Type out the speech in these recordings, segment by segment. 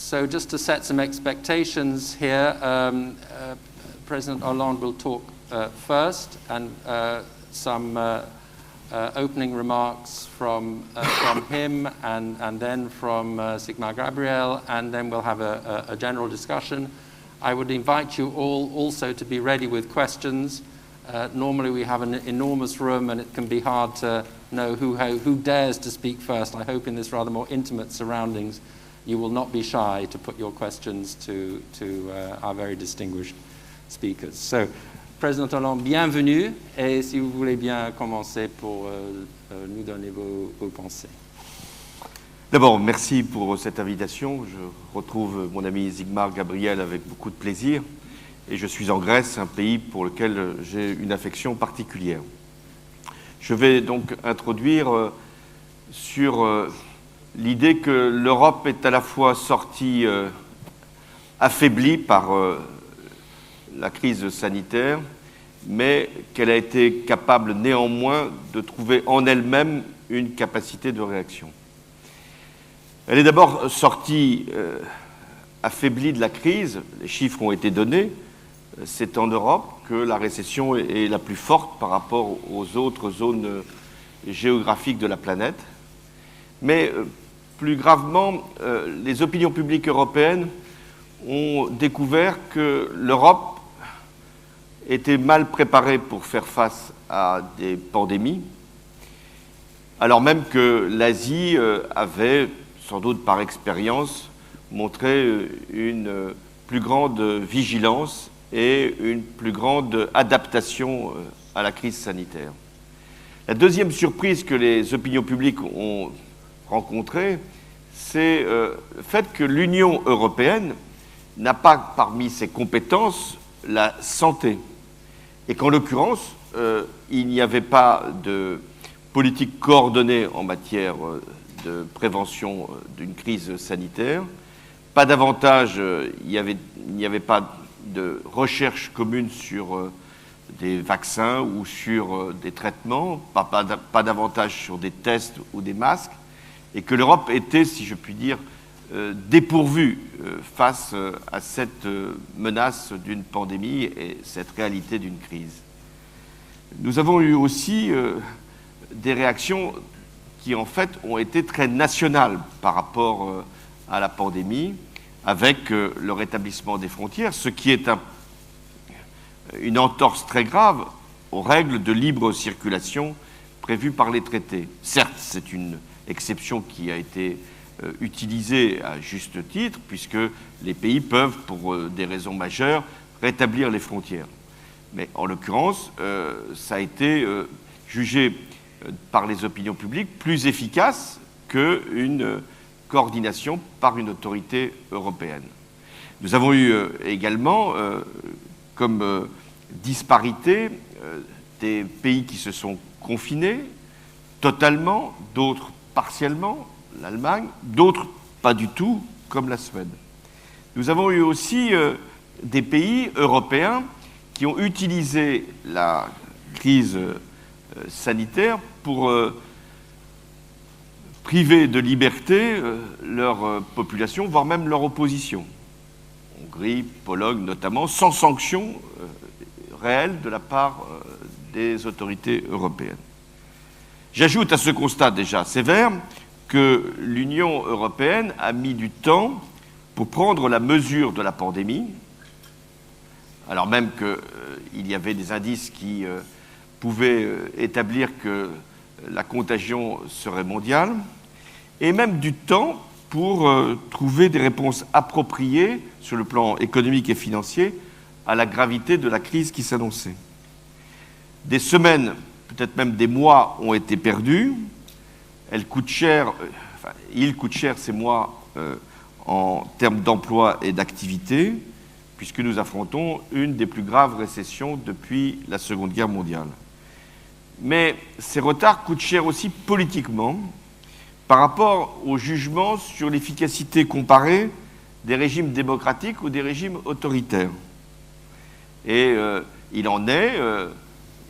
So just to set some expectations here, President Hollande will talk first, and some opening remarks from him, and then from Sigmar Gabriel, and then we'll have a general discussion. I would invite you all also to be ready with questions. Normally we have an enormous room, and it can be hard to know who dares to speak first. I hope in this rather more intimate surroundings you will not be shy to put your questions to our very distinguished speakers. So, President Hollande, bienvenue, et si vous voulez bien commencer pour nous donner vos pensées. D'abord, merci pour cette invitation. Je retrouve mon ami Sigmar Gabriel avec beaucoup de plaisir. Et je suis en Grèce, un pays pour lequel j'ai une affection particulière. Je vais donc introduire sur l'idée que l'Europe est à la fois sortie affaiblie par la crise sanitaire, mais qu'elle a été capable néanmoins de trouver en elle-même une capacité de réaction. Elle est d'abord sortie affaiblie de la crise, les chiffres ont été donnés, c'est en Europe que la récession est la plus forte par rapport aux autres zones géographiques de la planète. Mais plus gravement, les opinions publiques européennes ont découvert que l'Europe était mal préparée pour faire face à des pandémies, alors même que l'Asie avait, sans doute par expérience, montré une plus grande vigilance et une plus grande adaptation à la crise sanitaire. La deuxième surprise que les opinions publiques ont rencontrée, c'est le fait que l'Union européenne n'a pas parmi ses compétences la santé. Et qu'en l'occurrence, il n'y avait pas de politique coordonnée en matière de prévention d'une crise sanitaire. Pas davantage, il n'y avait pas de recherche commune sur des vaccins ou sur des traitements, pas davantage sur des tests ou des masques, et que l'Europe était, si je puis dire, dépourvue face à cette menace d'une pandémie et cette réalité d'une crise. Nous avons eu aussi des réactions qui, en fait, ont été très nationales par rapport à la pandémie, avec le rétablissement des frontières, ce qui est une entorse très grave aux règles de libre circulation prévues par les traités. Certes, c'est une exception qui a été utilisée à juste titre, puisque les pays peuvent, pour des raisons majeures, rétablir les frontières. Mais en l'occurrence, ça a été jugé par les opinions publiques plus efficace qu'une coordination par une autorité européenne. Nous avons eu également comme disparité des pays qui se sont confinés totalement, d'autres partiellement, l'Allemagne, d'autres pas du tout, comme la Suède. Nous avons eu aussi des pays européens qui ont utilisé la crise sanitaire pour priver de liberté leur population, voire même leur opposition. Hongrie, Pologne notamment, sans sanction réelle de la part des autorités européennes. J'ajoute à ce constat déjà sévère que l'Union européenne a mis du temps pour prendre la mesure de la pandémie, alors même qu'il y avait des indices qui pouvaient établir que la contagion serait mondiale, et même du temps pour trouver des réponses appropriées sur le plan économique et financier à la gravité de la crise qui s'annonçait. Des semaines, peut-être même des mois ont été perdus. Il coûte cher ces mois en termes d'emploi et d'activité, puisque nous affrontons une des plus graves récessions depuis la Seconde Guerre mondiale. Mais ces retards coûtent cher aussi politiquement par rapport au jugement sur l'efficacité comparée des régimes démocratiques ou des régimes autoritaires. Et il en est,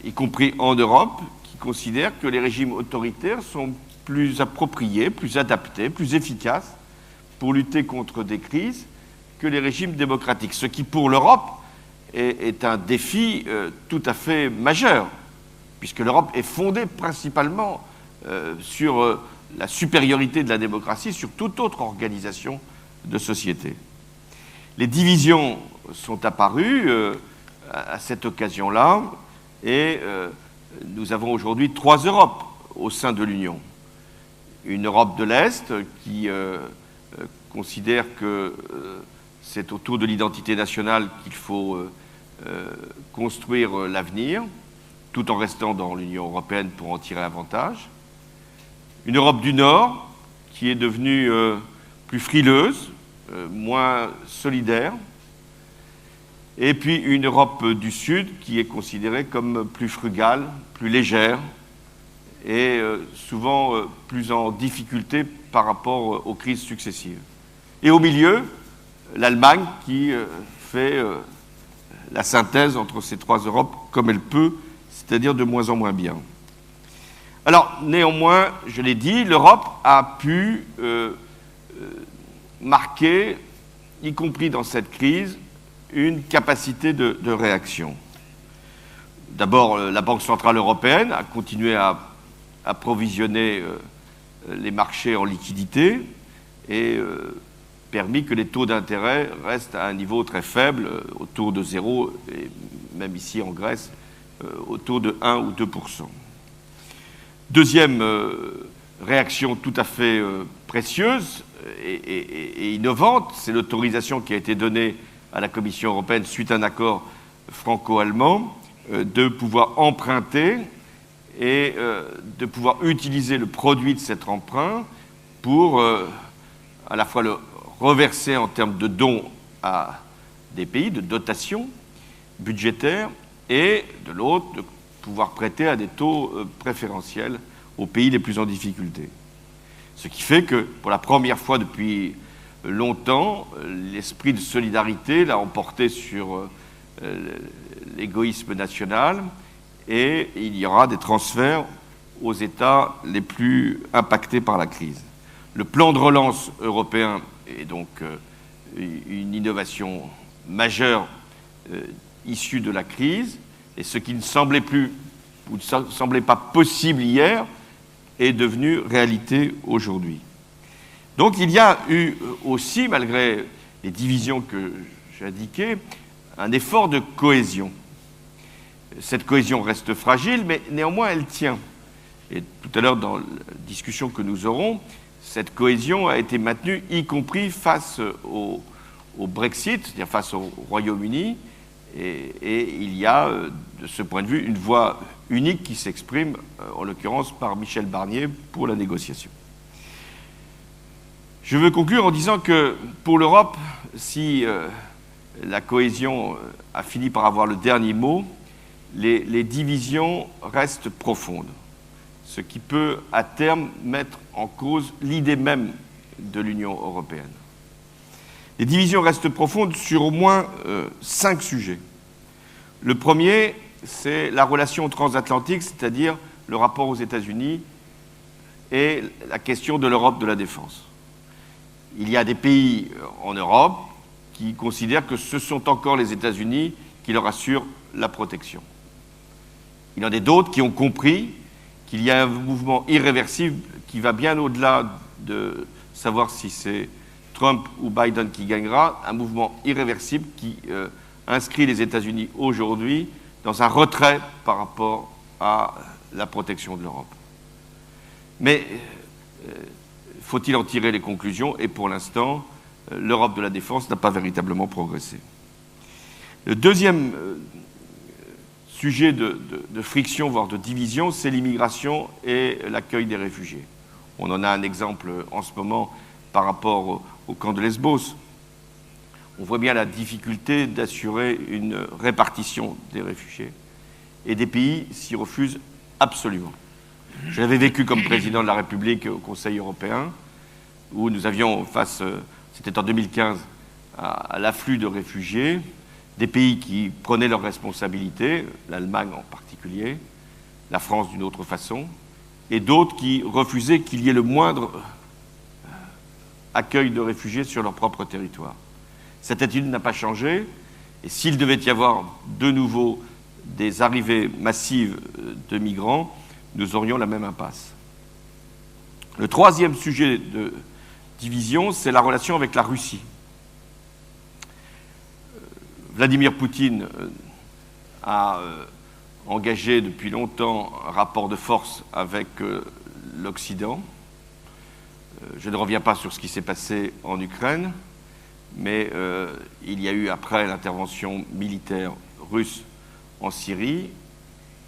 y compris en Europe, qui considèrent que les régimes autoritaires sont plus appropriés, plus adaptés, plus efficaces pour lutter contre des crises que les régimes démocratiques, ce qui pour l'Europe est un défi tout à fait majeur, puisque l'Europe est fondée principalement sur la supériorité de la démocratie sur toute autre organisation de société. Les divisions sont apparues à cette occasion-là, et nous avons aujourd'hui 3 Europes au sein de l'Union. Une Europe de l'Est qui considère que c'est autour de l'identité nationale qu'il faut construire l'avenir, tout en restant dans l'Union européenne pour en tirer avantage. Une Europe du Nord qui est devenue plus frileuse, moins solidaire. Et puis une Europe du Sud qui est considérée comme plus frugale, plus légère et souvent plus en difficulté par rapport aux crises successives. Et au milieu, l'Allemagne qui fait la synthèse entre ces 3 Europes comme elle peut, c'est-à-dire de moins en moins bien. Alors, néanmoins, je l'ai dit, l'Europe a pu marquer, y compris dans cette crise, une capacité de réaction. D'abord, la Banque centrale européenne a continué à approvisionner les marchés en liquidités et permis que les taux d'intérêt restent à un niveau très faible, autour de 0, et même ici en Grèce, autour de 1 ou 2%. Deuxième réaction tout à fait précieuse et innovante, c'est l'autorisation qui a été donnée à la Commission européenne suite à un accord franco-allemand de pouvoir emprunter et de pouvoir utiliser le produit de cet emprunt pour à la fois le reverser en termes de dons à des pays, de dotations budgétaires, et de l'autre, de pouvoir prêter à des taux préférentiels aux pays les plus en difficulté. Ce qui fait que, pour la première fois depuis longtemps, l'esprit de solidarité l'a emporté sur l'égoïsme national, et il y aura des transferts aux États les plus impactés par la crise. Le plan de relance européen est donc une innovation majeure issue de la crise, et ce qui ne semblait plus ou ne semblait pas possible hier est devenu réalité aujourd'hui. Donc il y a eu aussi, malgré les divisions que j'ai indiquées, un effort de cohésion. Cette cohésion reste fragile, mais néanmoins elle tient. Et tout à l'heure, dans la discussion que nous aurons, cette cohésion a été maintenue, y compris face au Brexit, c'est-à-dire face au Royaume-Uni, et il y a, de ce point de vue, une voix unique qui s'exprime, en l'occurrence par Michel Barnier, pour la négociation. Je veux conclure en disant que pour l'Europe, si la cohésion a fini par avoir le dernier mot, les divisions restent profondes, ce qui peut à terme mettre en cause l'idée même de l'Union européenne. Les divisions restent profondes sur au moins 5 sujets. Le premier, c'est la relation transatlantique, c'est-à-dire le rapport aux États-Unis et la question de l'Europe de la défense. Il y a des pays en Europe qui considèrent que ce sont encore les États-Unis qui leur assurent la protection. Il y en a d'autres qui ont compris qu'il y a un mouvement irréversible qui va bien au-delà de savoir si c'est Trump ou Biden qui gagnera, un mouvement irréversible qui inscrit les États-Unis aujourd'hui dans un retrait par rapport à la protection de l'Europe. Mais faut-il en tirer les conclusions? Et pour l'instant, l'Europe de la défense n'a pas véritablement progressé. Le deuxième sujet de friction, voire de division, c'est l'immigration et l'accueil des réfugiés. On en a un exemple en ce moment par rapport au camp de Lesbos. On voit bien la difficulté d'assurer une répartition des réfugiés. Et des pays s'y refusent absolument. Je l'avais vécu comme président de la République au Conseil européen, où nous avions face, c'était en 2015, à l'afflux de réfugiés, des pays qui prenaient leurs responsabilités, l'Allemagne en particulier, la France d'une autre façon, et d'autres qui refusaient qu'il y ait le moindre accueil de réfugiés sur leur propre territoire. Cette attitude n'a pas changé, et s'il devait y avoir de nouveau des arrivées massives de migrants, nous aurions la même impasse. Le troisième sujet de division, c'est la relation avec la Russie. Vladimir Poutine a engagé depuis longtemps un rapport de force avec l'Occident. Je ne reviens pas sur ce qui s'est passé en Ukraine, mais il y a eu, après l'intervention militaire russe en Syrie,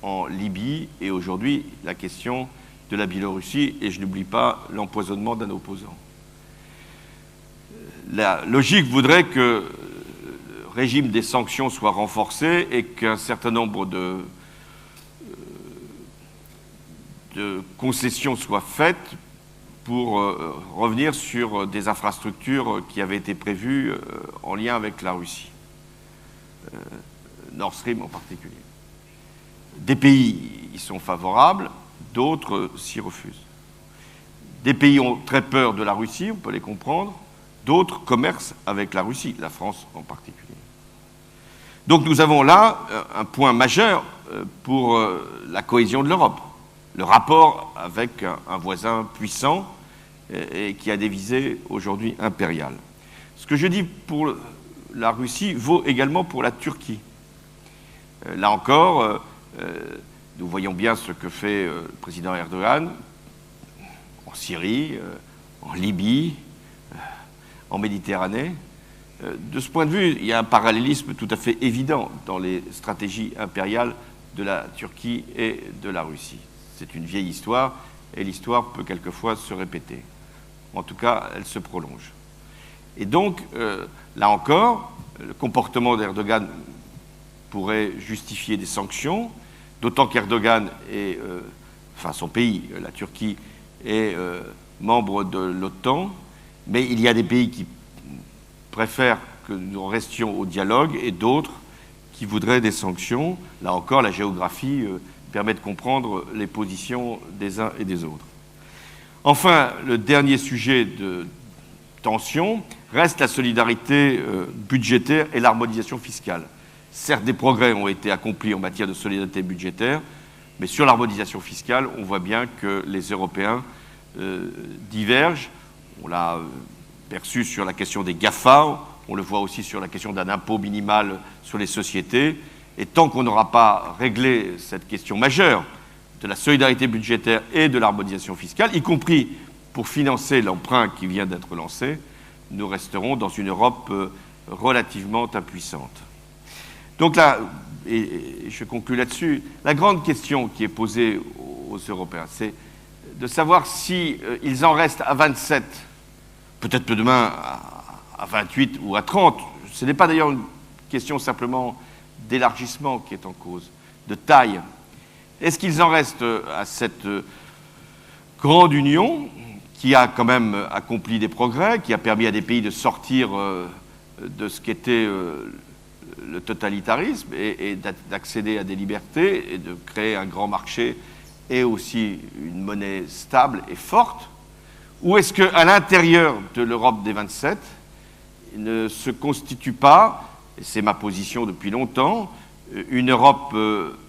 en Libye, et aujourd'hui la question de la Biélorussie, et je n'oublie pas l'empoisonnement d'un opposant. La logique voudrait que le régime des sanctions soit renforcé et qu'un certain nombre de concessions soient faites pour revenir sur des infrastructures qui avaient été prévues en lien avec la Russie, Nord Stream en particulier. Des pays y sont favorables, d'autres s'y refusent. Des pays ont très peur de la Russie, on peut les comprendre, d'autres commercent avec la Russie, la France en particulier. Donc nous avons là un point majeur pour la cohésion de l'Europe, le rapport avec un voisin puissant et qui a des visées aujourd'hui impériales. Ce que je dis pour la Russie vaut également pour la Turquie. Là encore, nous voyons bien ce que fait le président Erdogan en Syrie, en Libye, en Méditerranée. De ce point de vue, il y a un parallélisme tout à fait évident dans les stratégies impériales de la Turquie et de la Russie. C'est une vieille histoire, et l'histoire peut quelquefois se répéter. En tout cas, elle se prolonge. Et donc, là encore, le comportement d'Erdogan pourrait justifier des sanctions, d'autant qu'Erdogan est, enfin son pays, la Turquie, est membre de l'OTAN, mais il y a des pays qui préfèrent que nous restions au dialogue et d'autres qui voudraient des sanctions. Là encore, la géographie permet de comprendre les positions des uns et des autres. Enfin, le dernier sujet de tension reste la solidarité budgétaire et l'harmonisation fiscale. Certes, des progrès ont été accomplis en matière de solidarité budgétaire, mais sur l'harmonisation fiscale, on voit bien que les Européens divergent. On l'a perçu sur la question des GAFA, on le voit aussi sur la question d'un impôt minimal sur les sociétés. Et tant qu'on n'aura pas réglé cette question majeure de la solidarité budgétaire et de l'harmonisation fiscale, y compris pour financer l'emprunt qui vient d'être lancé, nous resterons dans une Europe relativement impuissante. Donc là, et je conclus là-dessus, la grande question qui est posée aux Européens, c'est de savoir si ils en restent à 27, peut-être demain à 28 ou à 30. Ce n'est pas d'ailleurs une question simplement d'élargissement qui est en cause, de taille. Est-ce qu'ils en restent à cette grande union qui a quand même accompli des progrès, qui a permis à des pays de sortir de ce qu'était le totalitarisme et d'accéder à des libertés et de créer un grand marché et aussi une monnaie stable et forte? Ou est-ce qu'à l'intérieur de l'Europe des 27, il ne se constitue pas, et c'est ma position depuis longtemps, une Europe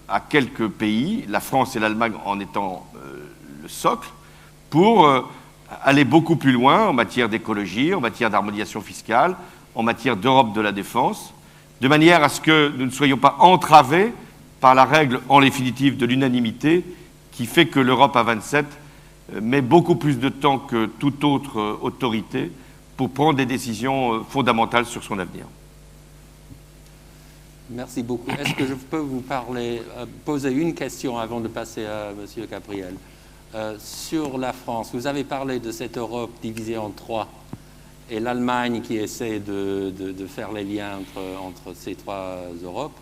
à quelques pays, la France et l'Allemagne en étant le socle, pour aller beaucoup plus loin en matière d'écologie, en matière d'harmonisation fiscale, en matière d'Europe de la défense, de manière à ce que nous ne soyons pas entravés par la règle en définitive de l'unanimité qui fait que l'Europe à 27 met beaucoup plus de temps que toute autre autorité pour prendre des décisions fondamentales sur son avenir. Merci beaucoup. Est-ce que je peux vous poser une question avant de passer à M. Gabriel? Sur la France, vous avez parlé de cette Europe divisée en trois et l'Allemagne qui essaie de faire les liens entre ces trois Europes.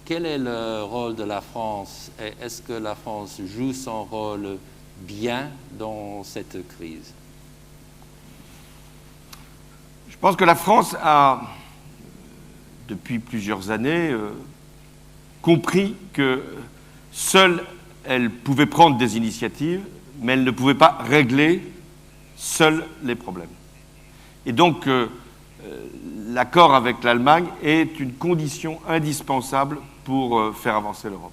Quel est le rôle de la France et est-ce que la France joue son rôle bien dans cette crise? Je pense que la France a, depuis plusieurs années, compris que seule elle pouvait prendre des initiatives, mais elle ne pouvait pas régler seule les problèmes. Et donc, l'accord avec l'Allemagne est une condition indispensable pour faire avancer l'Europe.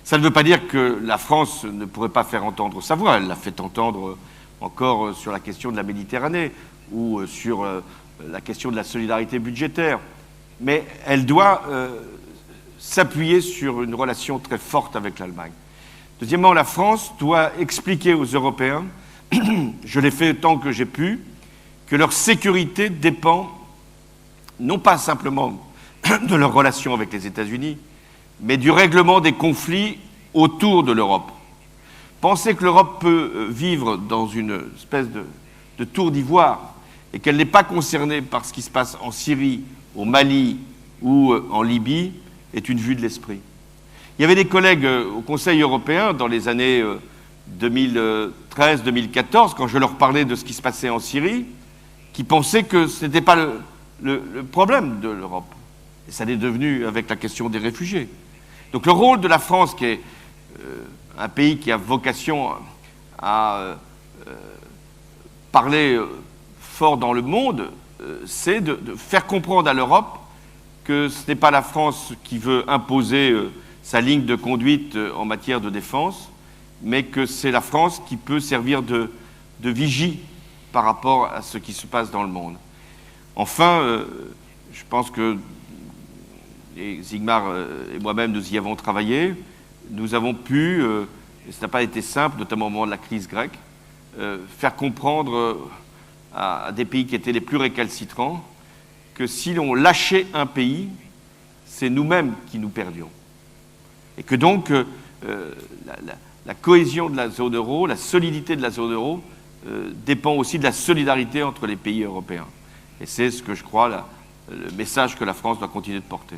Ça ne veut pas dire que la France ne pourrait pas faire entendre sa voix. Elle l'a fait entendre encore sur la question de la Méditerranée ou sur la question de la solidarité budgétaire. Mais elle doit s'appuyer sur une relation très forte avec l'Allemagne. Deuxièmement, la France doit expliquer aux Européens, je l'ai fait tant que j'ai pu, que leur sécurité dépend non pas simplement de leur relation avec les États-Unis, mais du règlement des conflits autour de l'Europe. Penser que l'Europe peut vivre dans une espèce de tour d'ivoire et qu'elle n'est pas concernée par ce qui se passe en Syrie, au Mali ou en Libye est une vue de l'esprit. Il y avait des collègues au Conseil européen dans les années 2013-2014, quand je leur parlais de ce qui se passait en Syrie, qui pensaient que ce n'était pas le problème de l'Europe. Et ça l'est devenu avec la question des réfugiés. Donc le rôle de la France, qui est un pays qui a vocation à parler fort dans le monde, c'est de faire comprendre à l'Europe que ce n'est pas la France qui veut imposer sa ligne de conduite en matière de défense, mais que c'est la France qui peut servir de vigie par rapport à ce qui se passe dans le monde. Enfin, je pense que et Sigmar et moi-même, nous y avons travaillé. Nous avons pu, et ce n'a pas été simple, notamment au moment de la crise grecque, faire comprendre à des pays qui étaient les plus récalcitrants que si l'on lâchait un pays, c'est nous-mêmes qui nous perdions. Et que donc, la cohésion de la zone euro, la solidité de la zone euro, dépend aussi de la solidarité entre les pays européens. Et c'est ce que je crois, le message que la France doit continuer de porter.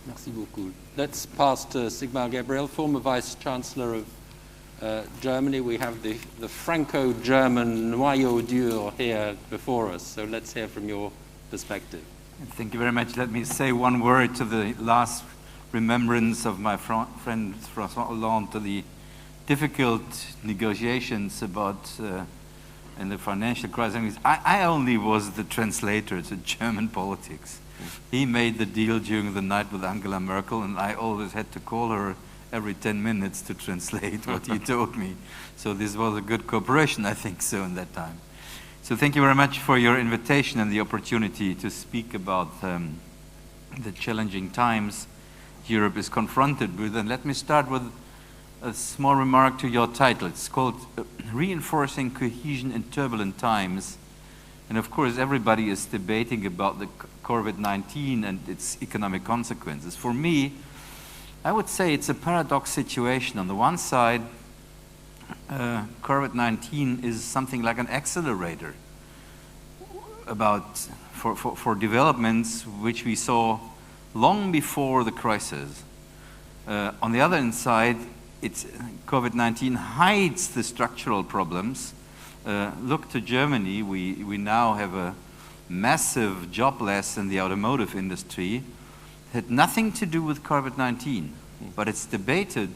Merci beaucoup. Let's pass to Sigmar Gabriel, former Vice-Chancellor of Germany. We have the Franco-German noyau dur here before us, so let's hear from your perspective. Thank you very much. Let me say one word to the last remembrance of my friend François Hollande, to the difficult negotiations about in the financial crisis. I only was the translator to German politics. He made the deal during the night with Angela Merkel, and I always had to call her every 10 minutes to translate what he told me. So this was a good cooperation, I think so, in that time. So thank you very much for your invitation and the opportunity to speak about the challenging times Europe is confronted with. And let me start with a small remark to your title. It's called Reinforcing Cohesion in Turbulent Times. And of course, everybody is debating about the COVID-19 and its economic consequences. For me, I would say it's a paradox situation. On the one side, COVID-19 is something like an accelerator for developments which we saw long before the crisis. On the other hand side, COVID-19 hides the structural problems. Look to Germany. We now have a massive job loss in the automotive industry. It had nothing to do with COVID-19, but it's debated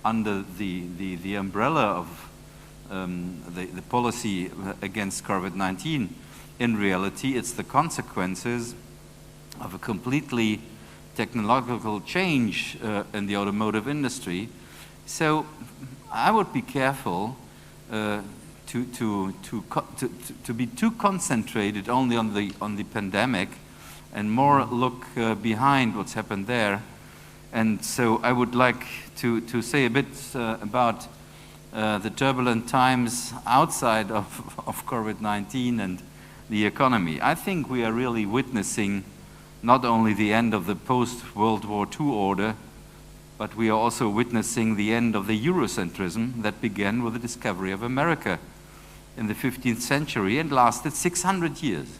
under the umbrella of the policy against COVID-19. In reality, it's the consequences of a completely technological change in the automotive industry. So I would be careful to be too concentrated only on the pandemic and more look behind what's happened there. And so I would like to say a bit about the turbulent times outside of COVID-19 and the economy. I think we are really witnessing not only the end of the post-World War II order, but we are also witnessing the end of the Eurocentrism that began with the discovery of America in the 15th century and lasted 600 years.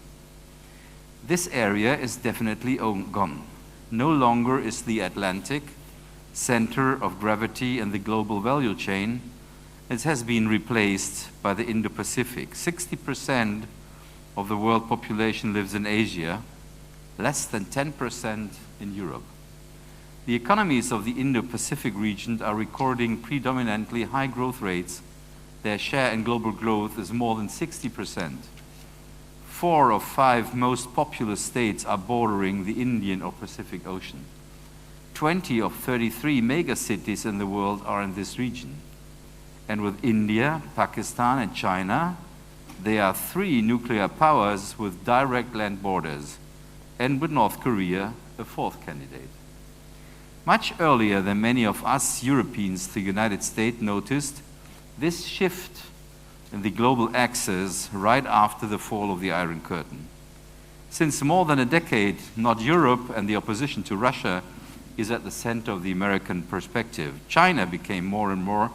This area is definitely gone. No longer is the Atlantic center of gravity in the global value chain. It has been replaced by the Indo-Pacific. 60% of the world population lives in Asia, less than 10% in Europe. The economies of the Indo-Pacific region are recording predominantly high growth rates. Their share in global growth is more than 60%. 4 of 5 most populous states are bordering the Indian or Pacific Ocean. 20 of 33 megacities in the world are in this region. And with India, Pakistan, and China, there are 3 nuclear powers with direct land borders, and with North Korea, a 4th candidate. Much earlier than many of us Europeans, the United States noticed this shift in the global axis right after the fall of the Iron Curtain. Since more than a decade, not Europe and the opposition to Russia is at the center of the American perspective. China became more and more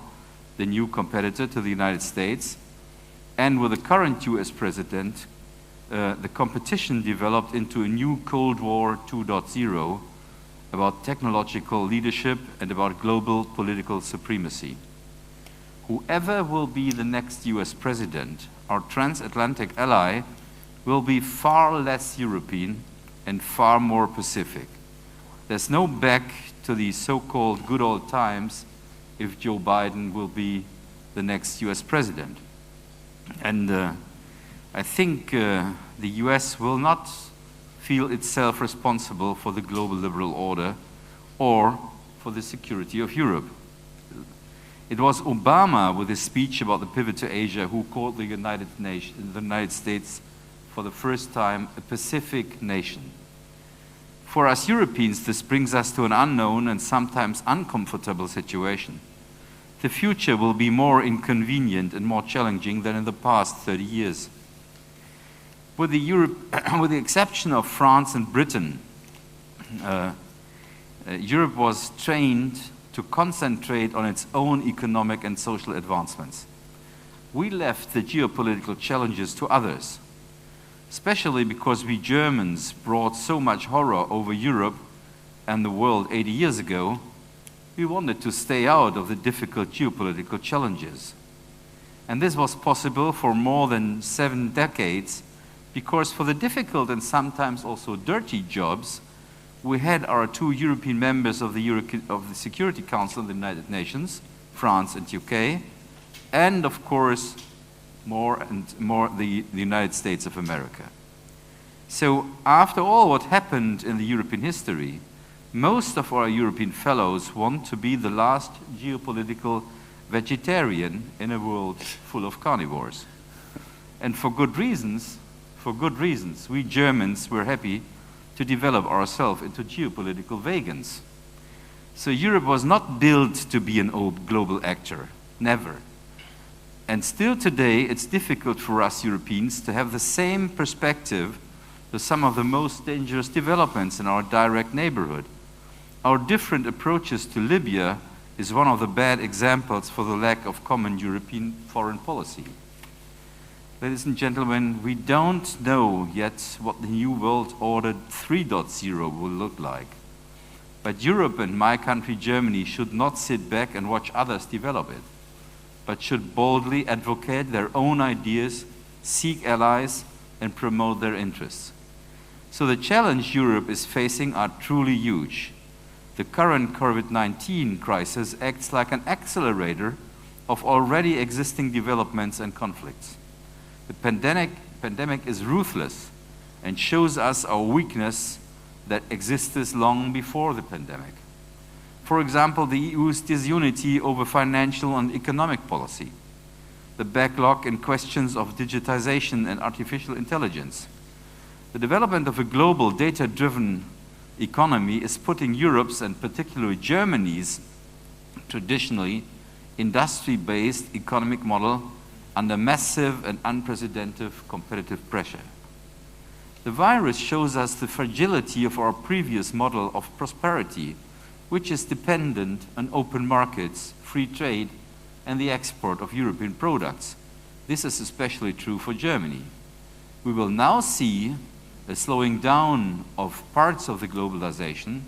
the new competitor to the United States, and with the current US president, the competition developed into a new Cold War 2.0 about technological leadership and about global political supremacy. Whoever will be the next US president, our transatlantic ally will be far less European and far more Pacific. There's no back to the so-called good old times if Joe Biden will be the next US president. And I think the US will not feel itself responsible for the global liberal order or for the security of Europe. It was Obama, with his speech about the pivot to Asia, who called the United States for the first time a Pacific nation. For us Europeans, this brings us to an unknown and sometimes uncomfortable situation. The future will be more inconvenient and more challenging than in the past 30 years. With the exception of France and Britain, Europe was trained to concentrate on its own economic and social advancements. We left the geopolitical challenges to others, especially because we Germans brought so much horror over Europe and the world 80 years ago. We wanted to stay out of the difficult geopolitical challenges. And this was possible for more than 7 decades, because for the difficult and sometimes also dirty jobs, we had our 2 European members of the Security Council of the United Nations, France and UK, and of course, more and more the United States of America. So after all what happened in the European history, most of our European fellows want to be the last geopolitical vegetarian in a world full of carnivores. And for good reasons, we Germans were happy to develop ourselves into geopolitical vegans. So Europe was not built to be an old global actor, never. And still today, it's difficult for us Europeans to have the same perspective to some of the most dangerous developments in our direct neighborhood. Our different approaches to Libya is one of the bad examples for the lack of common European foreign policy. Ladies and gentlemen, we don't know yet what the new world order 3.0 will look like. But Europe and my country, Germany, should not sit back and watch others develop it, but should boldly advocate their own ideas, seek allies, and promote their interests. So the challenge Europe is facing are truly huge. The current COVID-19 crisis acts like an accelerator of already existing developments and conflicts. The pandemic is ruthless and shows us our weakness that existed long before the pandemic. For example, the EU's disunity over financial and economic policy, the backlog in questions of digitization and artificial intelligence. The development of a global data-driven economy is putting Europe's, and particularly Germany's, traditionally industry-based economic model under massive and unprecedented competitive pressure. The virus shows us the fragility of our previous model of prosperity, which is dependent on open markets, free trade, and the export of European products. This is especially true for Germany. We will now see a slowing down of parts of the globalization,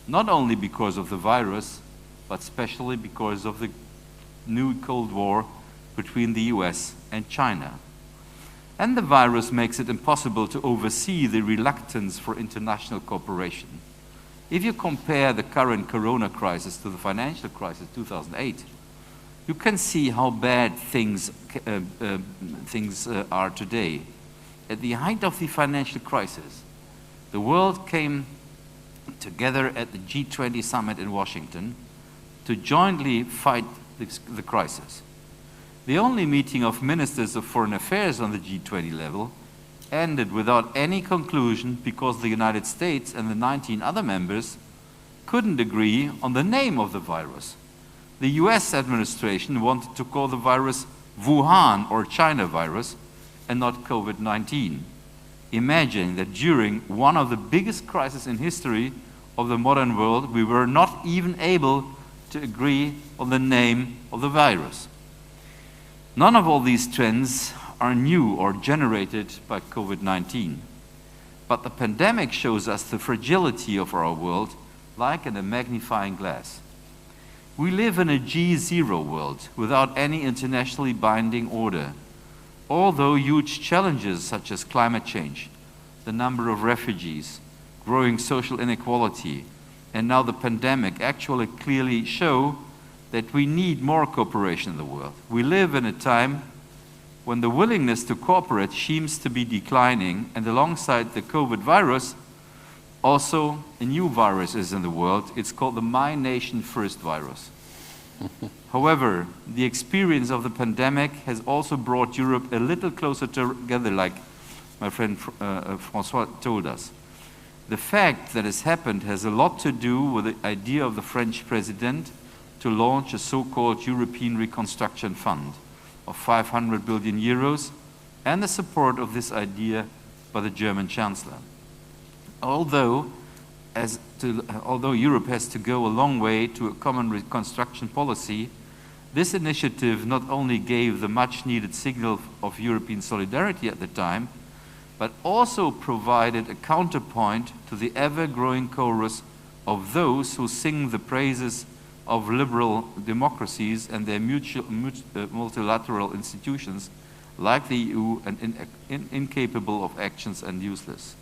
not only because of the virus, but especially because of the new Cold War between the US and China. And the virus makes it impossible to oversee the reluctance for international cooperation. If you compare the current corona crisis to the financial crisis of 2008, you can see how bad things are today. at the height of the financial crisis, the world came together at the G20 summit in Washington to jointly fight the crisis. The only meeting of ministers of foreign affairs on the G20 level ended without any conclusion because the United States and the 19 other members couldn't agree on the name of the virus. The US administration wanted to call the virus Wuhan or China virus and not COVID-19. Imagine that during one of the biggest crises in history of the modern world, we were not even able to agree on the name of the virus. None of all these trends are new or generated by COVID-19. But the pandemic shows us the fragility of our world like in a magnifying glass. We live in a G0 world without any internationally binding order. Although huge challenges such as climate change, the number of refugees, growing social inequality, and now the pandemic actually clearly show that we need more cooperation in the world. We live in a time when the willingness to cooperate seems to be declining, and alongside the COVID virus, also a new virus is in the world. It's called the My Nation First virus. However, the experience of the pandemic has also brought Europe a little closer together, like my friend François told us. The fact that has happened has a lot to do with the idea of the French president to launch a so-called European Reconstruction Fund of 500 billion euros and the support of this idea by the German Chancellor. Although Europe has to go a long way to a common reconstruction policy, this initiative not only gave the much-needed signal of European solidarity at the time, but also provided a counterpoint to the ever-growing chorus of those who sing the praises of liberal democracies and their multilateral institutions like the EU and incapable of actions and useless.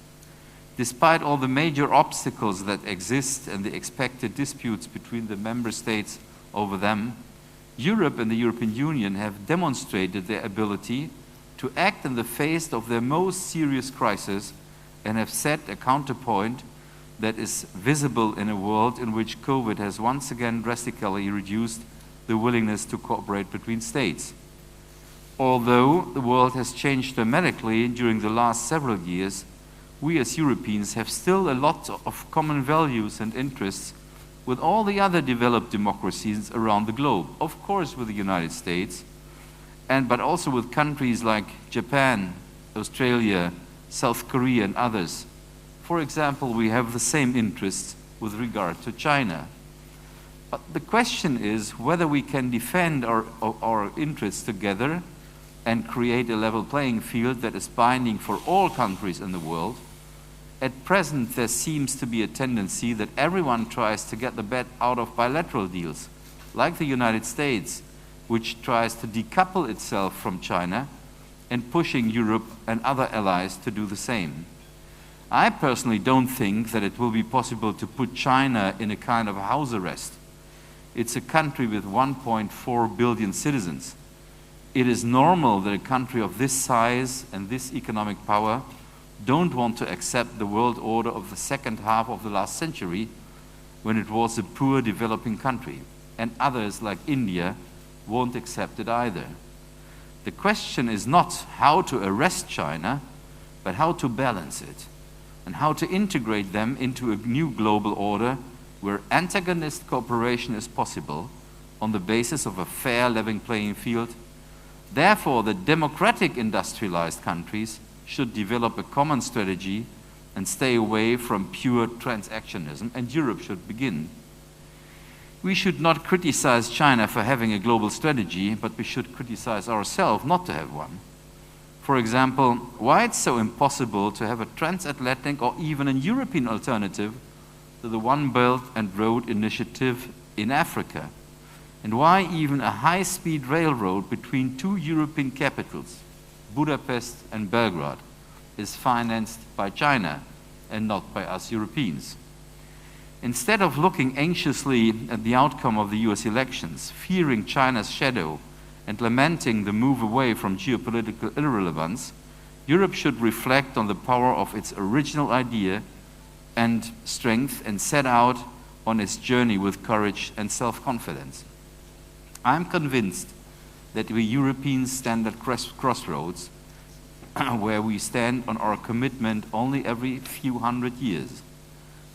Despite all the major obstacles that exist and the expected disputes between the member states over them, Europe and the European Union have demonstrated their ability to act in the face of their most serious crisis and have set a counterpoint that is visible in a world in which COVID has once again drastically reduced the willingness to cooperate between states. Although the world has changed dramatically during the last several years, we as Europeans have still a lot of common values and interests with all the other developed democracies around the globe. Of course with the United States, but also with countries like Japan, Australia, South Korea and others. For example, we have the same interests with regard to China. But the question is whether we can defend our interests together and create a level playing field that is binding for all countries in the world. At present, there seems to be a tendency that everyone tries to get the bet out of bilateral deals, like the United States, which tries to decouple itself from China and pushing Europe and other allies to do the same. I personally don't think that it will be possible to put China in a kind of house arrest. It's a country with 1.4 billion citizens. It is normal that a country of this size and this economic power don't want to accept the world order of the second half of the last century when it was a poor developing country, and others like India won't accept it either. The question is not how to arrest China, but how to balance it and how to integrate them into a new global order where antagonist cooperation is possible on the basis of a fair level playing field. Therefore, the democratic industrialized countries should develop a common strategy and stay away from pure transactionism, and Europe should begin. We should not criticize China for having a global strategy, but we should criticize ourselves not to have one. For example, why it's so impossible to have a transatlantic or even a European alternative to the One Belt and Road Initiative in Africa, and why even a high-speed railroad between two European capitals, Budapest and Belgrade, is financed by China and not by us Europeans. Instead of looking anxiously at the outcome of the US elections, fearing China's shadow, and lamenting the move away from geopolitical irrelevance, Europe should reflect on the power of its original idea and strength and set out on its journey with courage and self-confidence. I'm convinced that we Europeans stand at crossroads where we stand on our commitment only every few hundred years.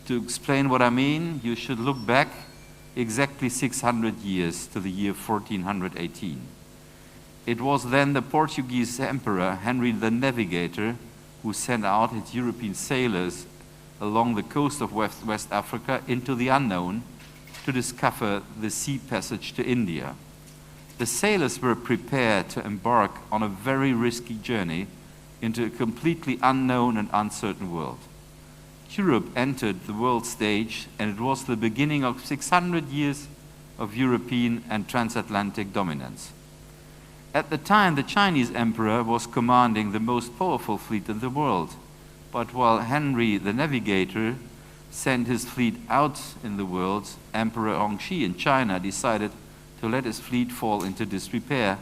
To explain what I mean, you should look back exactly 600 years to the year 1418. It was then the Portuguese Emperor Henry the Navigator who sent out his European sailors along the coast of West Africa into the unknown to discover the sea passage to India. The sailors were prepared to embark on a very risky journey into a completely unknown and uncertain world. Europe entered the world stage, and it was the beginning of 600 years of European and transatlantic dominance. At the time, the Chinese emperor was commanding the most powerful fleet in the world. But while Henry the Navigator sent his fleet out in the world, Emperor Hongxi in China decided to let his fleet fall into disrepair,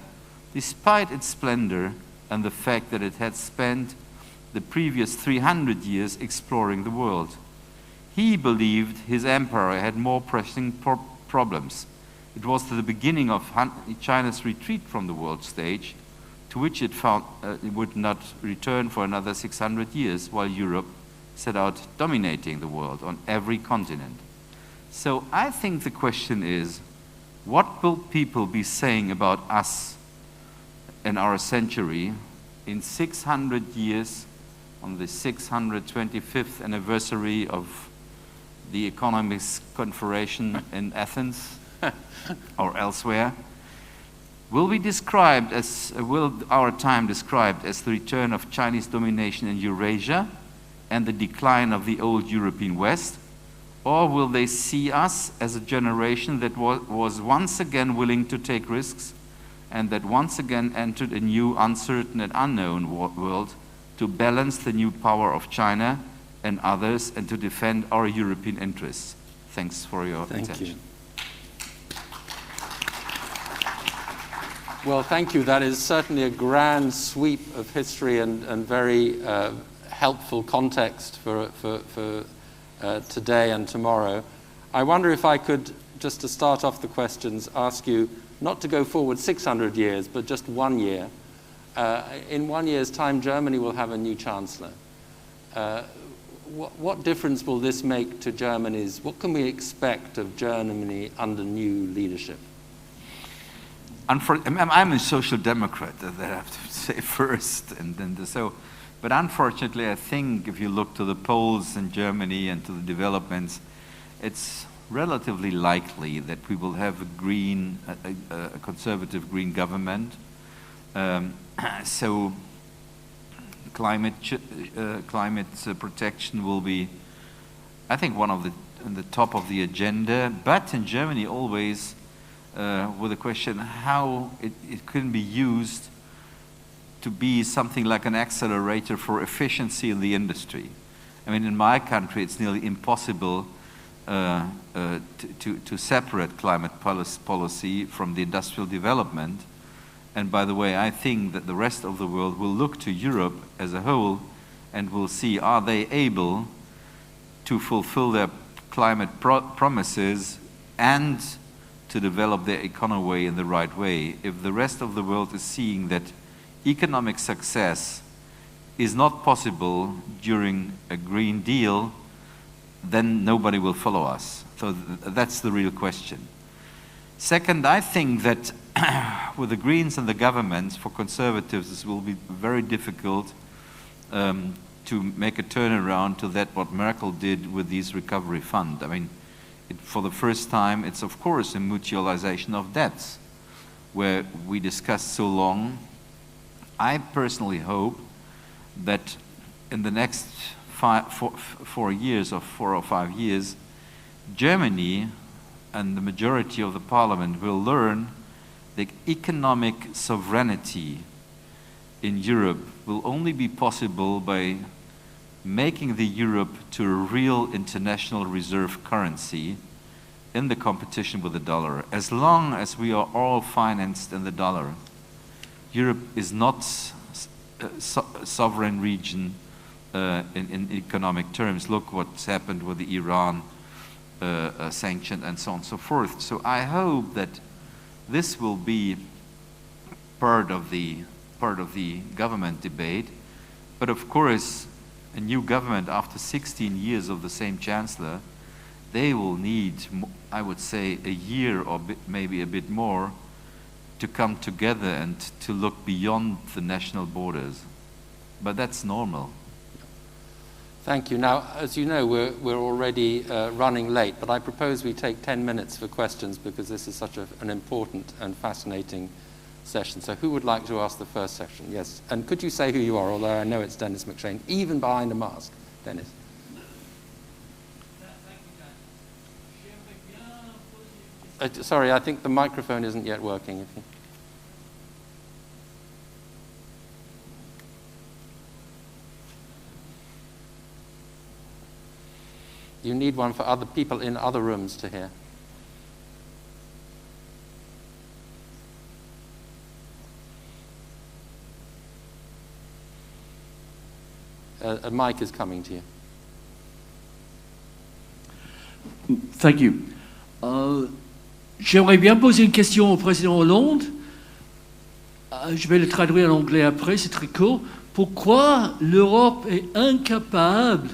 despite its splendor and the fact that it had spent the previous 300 years exploring the world. He believed his empire had more pressing problems. It was the beginning of China's retreat from the world stage, to which it found it would not return for another 600 years, while Europe set out dominating the world on every continent. So I think the question is, what will people be saying about us in our century in 600 years, on the 625th anniversary of the Economics Conference in Athens or elsewhere? Will our time described as the return of Chinese domination in Eurasia and the decline of the old European West? Or will they see us as a generation that was once again willing to take risks and that once again entered a new, uncertain and unknown world to balance the new power of China and others and to defend our European interests? Thanks for your attention. You. Well, thank you. That is certainly a grand sweep of history and very helpful context for today and tomorrow. I wonder if I could, just to start off the questions, ask you not to go forward 600 years, but just 1 year. In 1 year's time, Germany will have a new chancellor. What difference will this make to Germany's, what can we expect of Germany under new leadership? I'm a social democrat, that I have to say first, but unfortunately, I think if you look to the polls in Germany and to the developments, it's relatively likely that we will have a conservative green government. So climate protection will be, I think, one of the top of the agenda. But in Germany, always with the question how it can be used to be something like an accelerator for efficiency in the industry. I mean, in my country, it's nearly impossible to separate climate policy from the industrial development. And by the way, I think that the rest of the world will look to Europe as a whole and will see, are they able to fulfill their climate promises and to develop their economy in the right way? If the rest of the world is seeing that economic success is not possible during a Green Deal, then nobody will follow us. So that's the real question. Second, I think that with the Greens and the governments, for conservatives, this will be very difficult to make a turnaround to that what Merkel did with these recovery fund. I mean, for the first time, it's of course a mutualization of debts, where we discussed so long. I personally hope that in the next 4 years or 4 or 5 years, Germany and the majority of the parliament will learn that economic sovereignty in Europe will only be possible by making the Europe to a real international reserve currency in the competition with the dollar. As long as we are all financed in the dollar, Europe is not sovereign region in economic terms. Look what's happened with the Iran sanction and so on and so forth. So I hope that this will be part of the government debate. But of course, a new government after 16 years of the same chancellor, they will need, I would say, a year or maybe a bit more to come together and to look beyond the national borders. But that's normal. Thank you. Now, as you know, we're already running late, but I propose we take 10 minutes for questions because this is such an important and fascinating session. So who would like to ask the first section? Yes. And could you say who you are, although I know it's Dennis McShane, even behind a mask. Dennis. Sorry, I think the microphone isn't yet working. You need one for other people in other rooms to hear. A mic is coming to you. Thank you. J'aimerais bien poser une question au président Hollande. Je vais le traduire en anglais après, c'est très court. Pourquoi l'Europe est incapable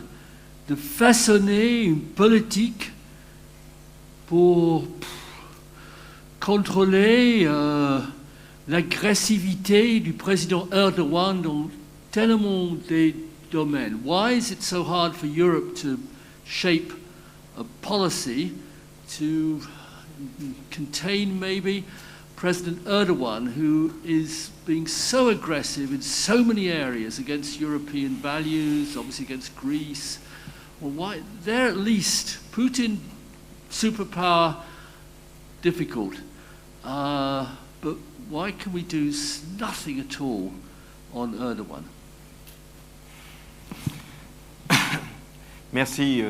de façonner une politique pour contrôler l'agressivité du président Erdogan dans tellement de domaines? Why is it so hard for Europe to shape a policy to contain maybe President Erdogan, who is being so aggressive in so many areas against European values, obviously against Greece? Well, why there at least Putin, superpower, difficult, but why can we do nothing at all on Erdogan? Merci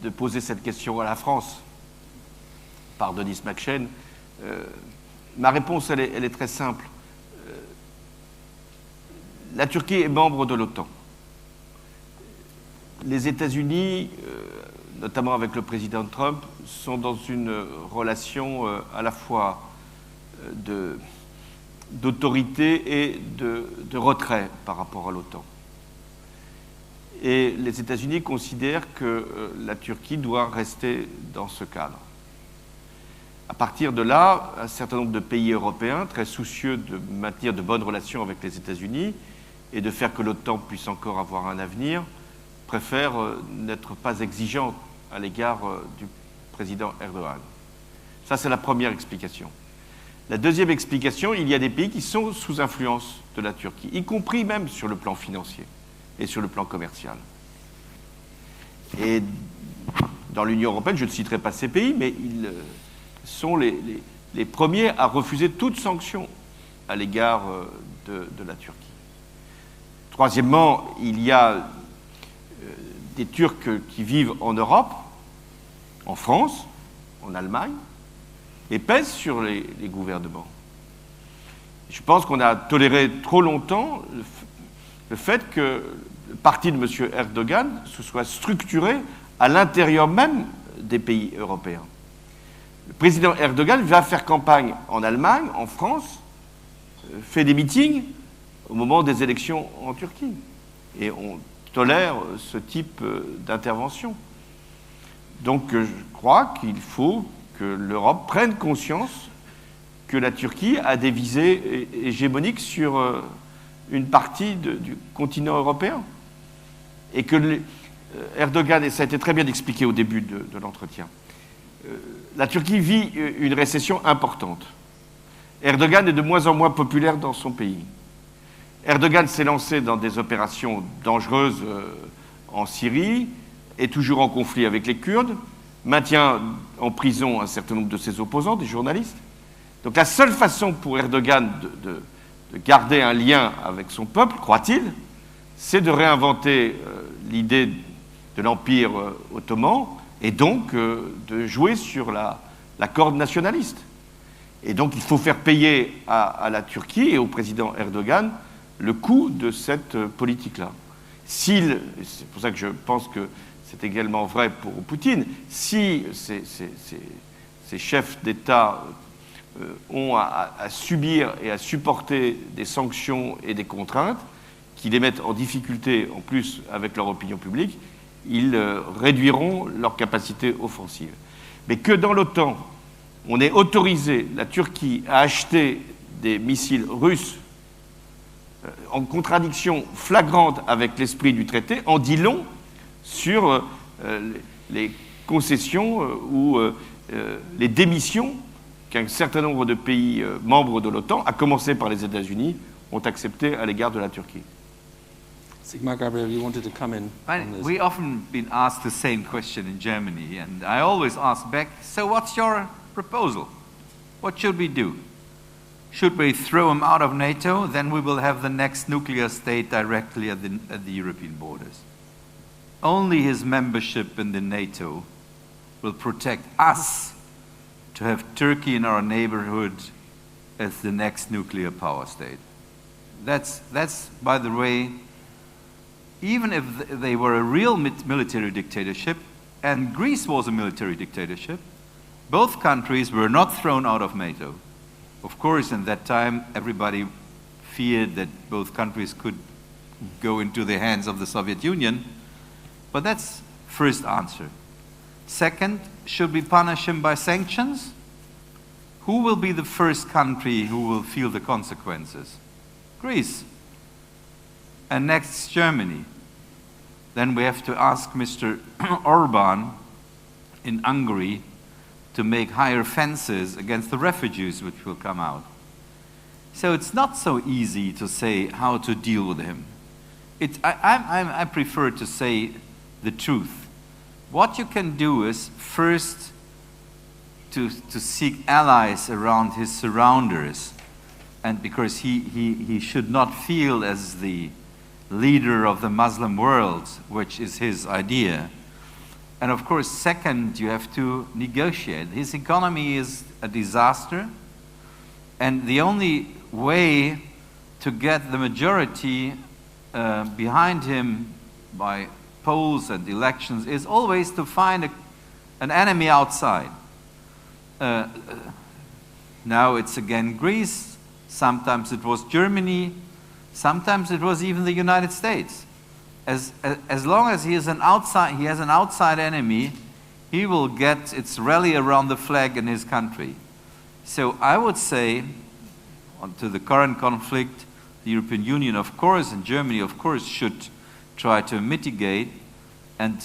de poser cette question à la France par Denis McShane. Ma réponse, elle est très simple. La Turquie est membre de l'OTAN. Les États-Unis, notamment avec le président Trump, sont dans une relation à la fois d'autorité et de retrait par rapport à l'OTAN. Et les États-Unis considèrent que la Turquie doit rester dans ce cadre. À partir de là, un certain nombre de pays européens, très soucieux de maintenir de bonnes relations avec les États-Unis et de faire que l'OTAN puisse encore avoir un avenir, préfèrent n'être pas exigeants à l'égard du président Erdogan. Ça, c'est la première explication. La deuxième explication, il y a des pays qui sont sous influence de la Turquie, y compris même sur le plan financier et sur le plan commercial. Et dans l'Union européenne, je ne citerai pas ces pays, mais ils sont les premiers à refuser toute sanction à l'égard de la Turquie. Troisièmement, il y a des Turcs qui vivent en Europe, en France, en Allemagne, et pèsent sur les gouvernements. Je pense qu'on a toléré trop longtemps le fait que le parti de M. Erdogan se soit structuré à l'intérieur même des pays européens. Le président Erdogan va faire campagne en Allemagne, en France, fait des meetings au moment des élections en Turquie. Et on tolère ce type d'intervention. Donc je crois qu'il faut que l'Europe prenne conscience que la Turquie a des visées hégémoniques sur une partie du continent européen. Et que Erdogan, et ça a été très bien expliqué au début de l'entretien, la Turquie vit une récession importante. Erdogan est de moins en moins populaire dans son pays. Erdogan s'est lancé dans des opérations dangereuses en Syrie, est toujours en conflit avec les Kurdes, maintient en prison un certain nombre de ses opposants, des journalistes. Donc la seule façon pour Erdogan de garder un lien avec son peuple, croit-il, c'est de réinventer l'idée de l'Empire ottoman et donc de jouer sur la corde nationaliste. Et donc il faut faire payer à la Turquie et au président Erdogan le coût de cette politique-là. C'est pour ça que je pense que c'est également vrai pour Poutine, si ces chefs d'État ont à subir et à supporter des sanctions et des contraintes qui les mettent en difficulté, en plus avec leur opinion publique, ils réduiront leur capacité offensive. Mais que dans l'OTAN, on ait autorisé la Turquie à acheter des missiles russes en contradiction flagrante avec l'esprit du traité, en dit long sur les concessions ou les démissions qu'un certain nombre de pays membres de l'OTAN, à commencer par les États-Unis, ont acceptées à l'égard de la Turquie. Sigmar Gabriel, you wanted to come in on this. We often been asked the same question in Germany, and I always ask back, so what's your proposal? What should we do? Should we throw him out of NATO? Then we will have the next nuclear state directly at the European borders. Only his membership in the NATO will protect us to have Turkey in our neighborhood as the next nuclear power state. That's by the way, even if they were a real military dictatorship, and Greece was a military dictatorship, both countries were not thrown out of NATO. Of course, in that time, everybody feared that both countries could go into the hands of the Soviet Union, but that's first answer. Second, should we punish him by sanctions? Who will be the first country who will feel the consequences? Greece. And next, Germany. Then we have to ask Mr. Orban in Hungary to make higher fences against the refugees which will come out. So it's not so easy to say how to deal with him. I prefer to say the truth. What you can do is first to seek allies around his surrounders, and because he should not feel as the leader of the Muslim world, which is his idea. And of course, second, you have to negotiate. His economy is a disaster, and the only way to get the majority behind him by polls and elections is always to find an enemy outside. Now it's again Greece, sometimes it was Germany, sometimes it was even the United States. As long as he has an outside enemy, he will get its rally around the flag in his country. So I would say, to the current conflict, the European Union, of course, and Germany, of course, should try to mitigate and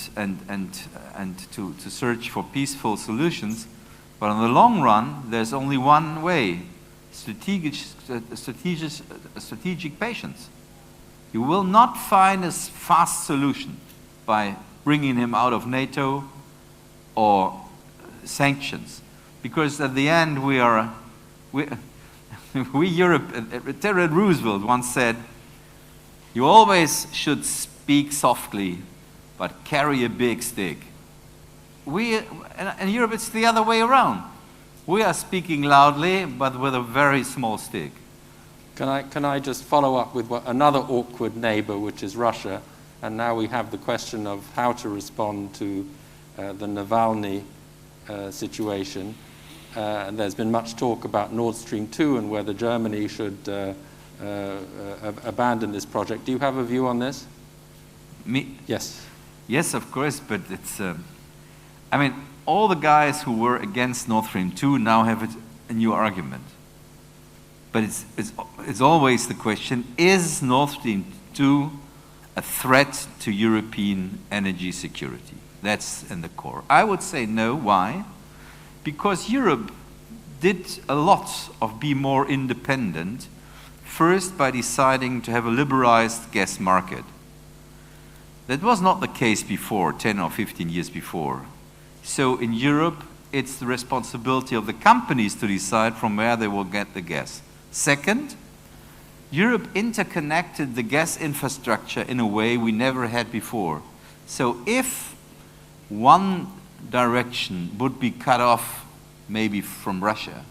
to search for peaceful solutions. But in the long run, there's only one way: strategic patience. You will not find a fast solution by bringing him out of NATO or sanctions, because at the end we Europe. Theodore Roosevelt once said, "You always should speak softly, but carry a big stick." In Europe, it's the other way around. We are speaking loudly, but with a very small stick. Can I just follow up with another awkward neighbor, which is Russia? And now we have the question of how to respond to the Navalny situation. And there's been much talk about Nord Stream 2 and whether Germany should abandon this project. Do you have a view on this? Me? Yes. Yes, of course, but it's... I mean, all the guys who were against Nord Stream 2 now have a new argument. But it's always the question, is Nord Stream 2 a threat to European energy security? That's in the core. I would say no. Why? Because Europe did a lot of be more independent, first by deciding to have a liberalized gas market. That was not the case before, 10 or 15 years before. So in Europe, it's the responsibility of the companies to decide from where they will get the gas. Second, Europe interconnected the gas infrastructure in a way we never had before. So if one direction would be cut off, maybe from Russia,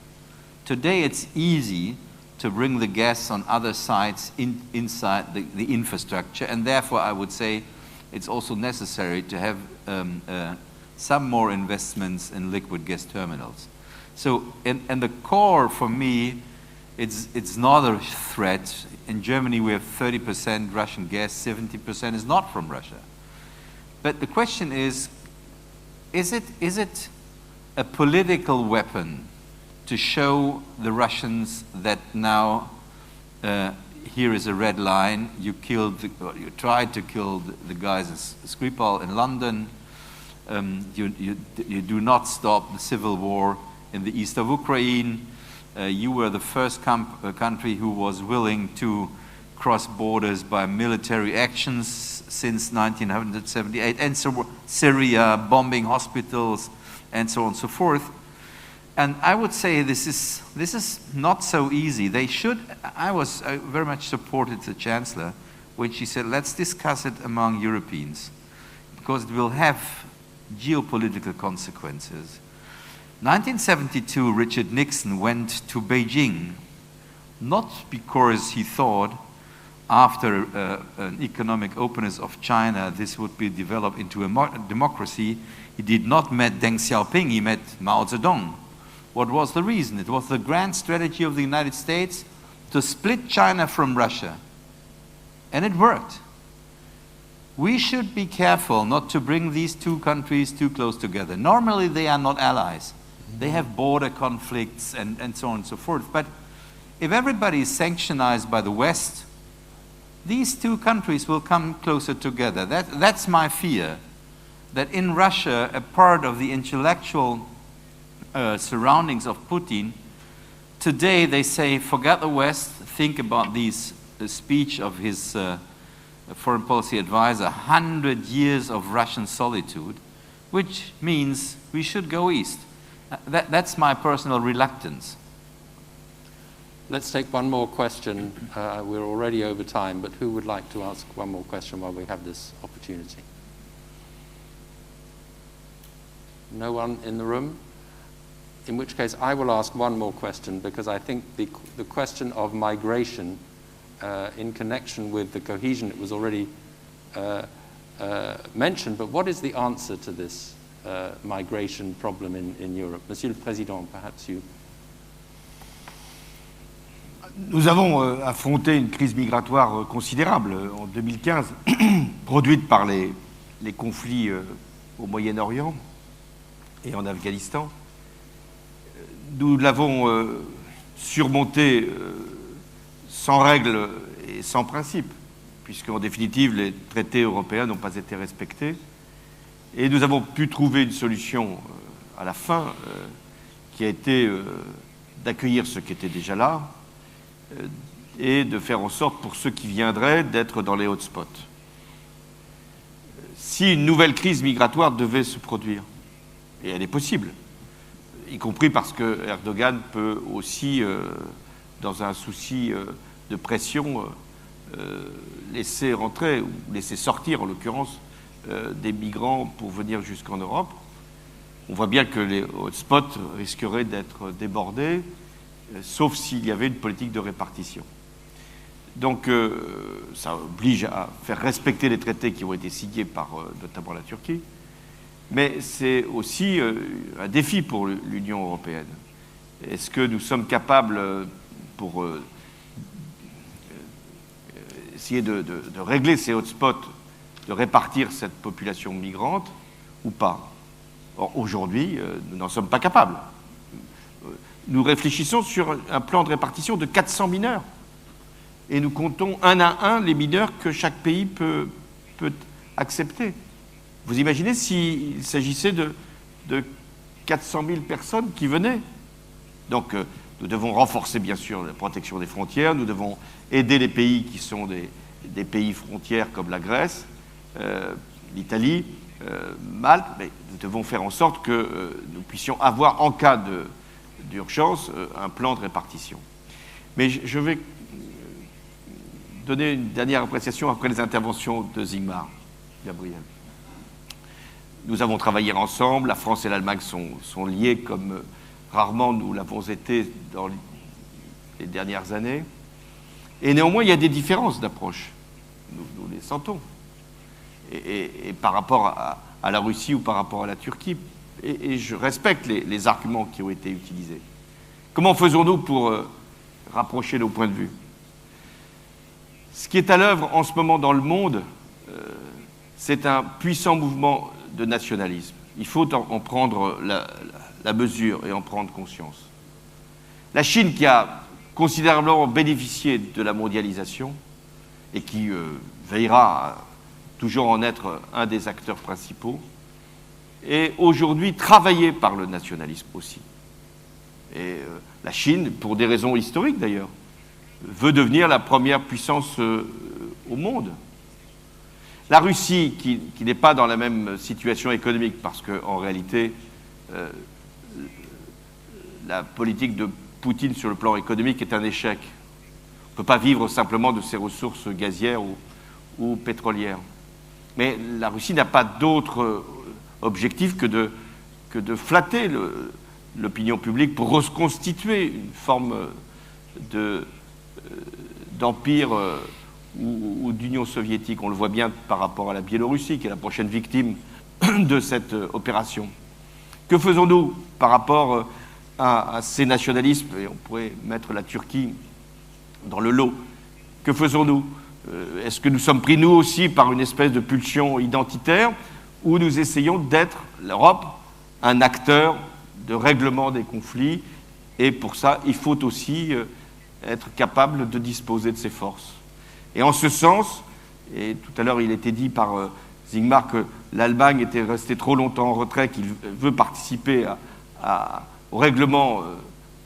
today it's easy to bring the gas on other sites inside the infrastructure, and therefore I would say it's also necessary to have some more investments in liquid gas terminals. So, and the core for me, it's not a threat. In Germany we have 30% Russian gas, 70% is not from Russia. But the question is it a political weapon to show the Russians that now here is a red line, you tried to kill the guys in Skripal in London, you do not stop the civil war in the east of Ukraine, you were the first country who was willing to cross borders by military actions since 1978, and so Syria, bombing hospitals, and so on and so forth. And I would say this is not so easy. I very much supported the Chancellor when she said, let's discuss it among Europeans, because it will have geopolitical consequences. 1972, Richard Nixon went to Beijing, not because he thought after an economic openness of China this would be developed into a democracy. He did not meet Deng Xiaoping, he met Mao Zedong. What was the reason? It was the grand strategy of the United States to split China from Russia. And it worked. We should be careful not to bring these two countries too close together. Normally they are not allies. They have border conflicts and so on and so forth. But if everybody is sanctionized by the West, these two countries will come closer together. That's my fear, that in Russia, a part of the intellectual surroundings of Putin, today they say, forget the West, think about the speech of his foreign policy advisor, 100 years of Russian solitude, which means we should go east. That's my personal reluctance. Let's take one more question. We're already over time, but who would like to ask one more question while we have this opportunity? No one in the room? In which case, I will ask one more question, because I think the question of migration in connection with the cohesion, it was already mentioned, but what is the answer to this migration problem in Europe? Monsieur le Président, perhaps you. Nous avons affronté une crise migratoire considérable en 2015, produite par les conflits au Moyen-Orient et en Afghanistan. Nous l'avons surmonté sans règles et sans principes, puisqu'en définitive, les traités européens n'ont pas été respectés. Et nous avons pu trouver une solution à la fin, qui a été d'accueillir ceux qui étaient déjà là, et de faire en sorte pour ceux qui viendraient d'être dans les hotspots. Si une nouvelle crise migratoire devait se produire, et elle est possible, y compris parce que Erdogan peut aussi, dans un souci de pression, laisser rentrer, ou laisser sortir en l'occurrence, des migrants pour venir jusqu'en Europe. On voit bien que les hotspots risqueraient d'être débordés, sauf s'il y avait une politique de répartition. Donc ça oblige à faire respecter les traités qui ont été signés par notamment la Turquie, mais c'est aussi un défi pour l'Union européenne. Est-ce que nous sommes capables, pour essayer de régler ces hotspots, de répartir cette population migrante ou pas? Or, aujourd'hui, nous n'en sommes pas capables. Nous réfléchissons sur un plan de répartition de 400 mineurs. Et nous comptons un à un les mineurs que chaque pays peut accepter. Vous imaginez s'il s'agissait de 400 000 personnes qui venaient? Donc, nous devons renforcer, bien sûr, la protection des frontières. Nous devons aider les pays qui sont des pays frontières comme la Grèce, l'Italie, Malte. Mais nous devons faire en sorte que nous puissions avoir, en cas d'urgence, un plan de répartition. Mais je vais donner une dernière appréciation après les interventions de Sigmar Gabriel. Nous avons travaillé ensemble, la France et l'Allemagne sont liées comme rarement nous l'avons été les dernières années. Et néanmoins, il y a des différences d'approche. Nous les sentons. Et par rapport à la Russie ou par rapport à la Turquie. Et je respecte les arguments qui ont été utilisés. Comment faisons-nous pour rapprocher nos points de vue? Ce qui est à l'œuvre en ce moment dans le monde, c'est un puissant mouvement de nationalisme. Il faut en prendre la mesure et en prendre conscience. La Chine, qui a considérablement bénéficié de la mondialisation et qui veillera à toujours en être un des acteurs principaux, est aujourd'hui travaillée par le nationalisme aussi. Et la Chine, pour des raisons historiques d'ailleurs, veut devenir la première puissance au monde. La Russie, qui n'est pas dans la même situation économique, parce qu'en réalité, la politique de Poutine sur le plan économique est un échec. On ne peut pas vivre simplement de ses ressources gazières ou pétrolières. Mais la Russie n'a pas d'autre objectif que de flatter l'opinion publique pour reconstituer une forme d'empire ou d'Union soviétique. On le voit bien par rapport à la Biélorussie, qui est la prochaine victime de cette opération. Que faisons-nous par rapport à ces nationalismes? Et on pourrait mettre la Turquie dans le lot. Que faisons-nous? Est-ce que nous sommes pris, nous aussi, par une espèce de pulsion identitaire, ou nous essayons d'être, l'Europe, un acteur de règlement des conflits? Et pour ça, il faut aussi être capable de disposer de ses forces. Et en ce sens, et tout à l'heure il était dit par Sigmar que l'Allemagne était restée trop longtemps en retrait, qu'il veut participer au règlement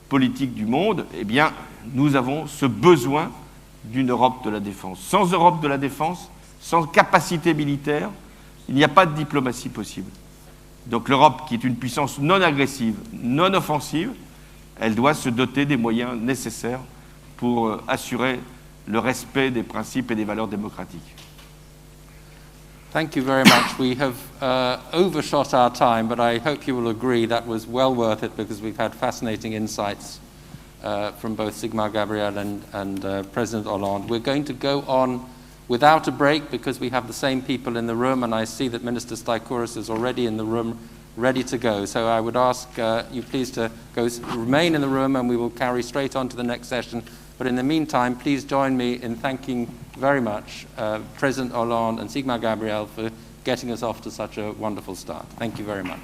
politique du monde, eh bien, nous avons ce besoin d'une Europe de la défense. Sans Europe de la défense, sans capacité militaire, il n'y a pas de diplomatie possible. Donc l'Europe, qui est une puissance non agressive, non offensive, elle doit se doter des moyens nécessaires pour assurer le respect des principes et des valeurs démocratiques. Thank you very much. We have overshot our time, but I hope you will agree that was well worth it because we've had fascinating insights from both Sigmar Gabriel and President Hollande. We're going to go on without a break because we have the same people in the room, and I see that Minister Staikouras is already in the room ready to go. So I would ask you please to remain in the room, and we will carry straight on to the next session. But in the meantime, please join me in thanking very much President Hollande and Sigmar Gabriel for getting us off to such a wonderful start. Thank you very much.